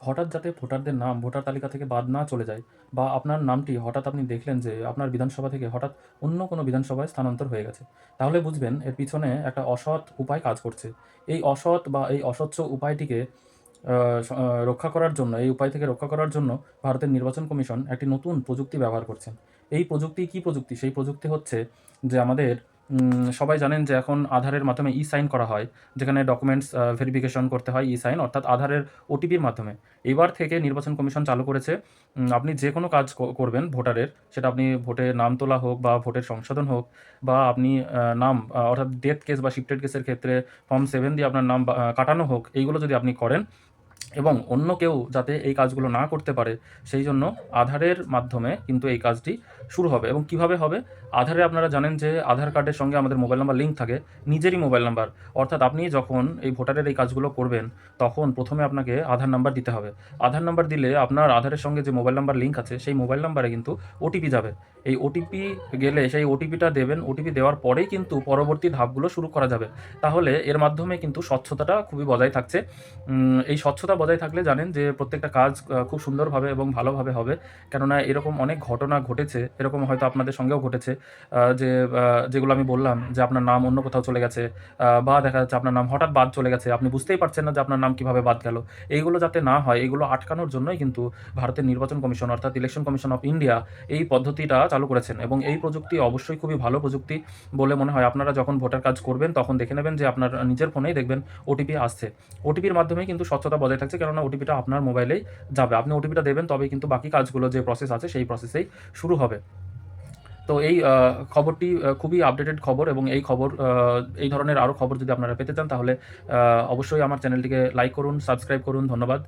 হঠাৎ যাতে ভোটারদের নাম ভোটার তালিকা থেকে বাদ না চলে যায়, বা আপনার নামটি হঠাৎ আপনি দেখলেন যে আপনার বিধানসভা থেকে হঠাৎ অন্য কোনো বিধানসভায় স্থানান্তর হয়ে গেছে, তাহলে বুঝবেন এর পিছনে একটা অসৎ উপায় কাজ করছে। এই অসৎ বা এই অস্বচ্ছ উপায়টিকে রক্ষা করার জন্য, এই উপায় থেকে রক্ষা করার জন্য ভারতের নির্বাচন কমিশন একটি নতুন প্রযুক্তি ব্যবহার করছেন। এই প্রযুক্তি কী প্রযুক্তি? সেই প্রযুক্তি হচ্ছে যে আমাদের সবাই জানেন যে এখন আধারের মাধ্যমে ই-সাইন করা হয়, যেখানে ডকুমেন্টস ভেরিফিকেশন করতে হয় ই-সাইন, অর্থাৎ আধারের ওটিপির মাধ্যমে। এবার থেকে নির্বাচন কমিশন চালু করেছে, আপনি যে কোনো কাজ করবেন ভোটারের, সেটা আপনি ভোটের নাম তোলা হোক বা ভোটের সংশোধন হোক, বা আপনি নাম অর্থাৎ ডেথ কেস বা শিফটেড কেসের ক্ষেত্রে ফর্ম 7 দিয়ে আপনার নাম কাটানো হোক, এইগুলো যদি আপনি করেন এবং অন্য কেউ যাতে এই কাজগুলো না করতে পারে, সেই জন্য আধারের মাধ্যমে কিন্তু এই কাজটি শুরু হবে। এবং কিভাবে হবে? আধারে আপনারা জানেন যে আধার কার্ডের সঙ্গে আমাদের মোবাইল নাম্বার লিঙ্ক থাকে, নিজেরই মোবাইল নাম্বার। অর্থাৎ আপনি যখন এই ভোটারের এই কাজগুলো করবেন, তখন প্রথমে আপনাকে আধার নাম্বার দিতে হবে। আধার নাম্বার দিলে আপনার আধারের সঙ্গে যে মোবাইল নাম্বার লিঙ্ক আছে, সেই মোবাইল নাম্বারে কিন্তু ওটিপি যাবে। এই ওটিপি গেলে সেই ওটিপিটা দেবেন, ওটিপি দেওয়ার পরেই কিন্তু পরবর্তী ধাপগুলো শুরু করা যাবে। তাহলে এর মাধ্যমে কিন্তু স্বচ্ছতাটা খুবই বজায় থাকছে। এই স্বচ্ছতা বজায় থাকলে জানেন যে প্রত্যেকটা কাজ খুব সুন্দরভাবে এবং ভালোভাবে হবে। কেননা এরকম অনেক ঘটনা ঘটেছে, এরকম হয়তো আপনাদের সঙ্গেও ঘটেছে, যে যেগুলো আমি বললাম যে আপনার নাম অন্য কোথাও চলে গেছে, বা দেখা যাচ্ছে আপনার নাম হঠাৎ বাদ চলে গেছে। আপনি বুঝতেই পারছেন না যে আপনার নাম কিভাবে বাদ গেল। এইগুলো যাতে না হয়, এগুলো আটকানোর জন্যই কিন্তু ভারতের নির্বাচন কমিশন অর্থাৎ ইলেকশন কমিশন অফ ইন্ডিয়া এই পদ্ধতিটা চালু করেছেন, এবং এই প্রযুক্তি অবশ্যই খুবই ভালো প্রযুক্তি বলে মনে হয়। আপনারা যখন ভোটার কার্ড করবেন তখন দেখে নেবেন যে আপনার নিজের ফোনেই দেখবেন ওটিপি আসছে। ওটিপির মাধ্যমেই কিন্তু স্বচ্ছতা বজায় থাকছে, কেননা ওটিপিটা আপনার মোবাইলেই যাবে। আপনি ওটিপিটা দেবেন, তবেই কিন্তু বাকি কাজগুলো যে প্রসেস আছে সেই প্রসেসেই শুরু হবে। তো এই খবরটি খুবই আপডেটেড খবর, এবং এই খবর এই ধরনের আরও খবর যদি আপনারা পেতে চান, তাহলে অবশ্যই আমার চ্যানেলটিকে লাইক করুন, সাবস্ক্রাইব করুন। ধন্যবাদ।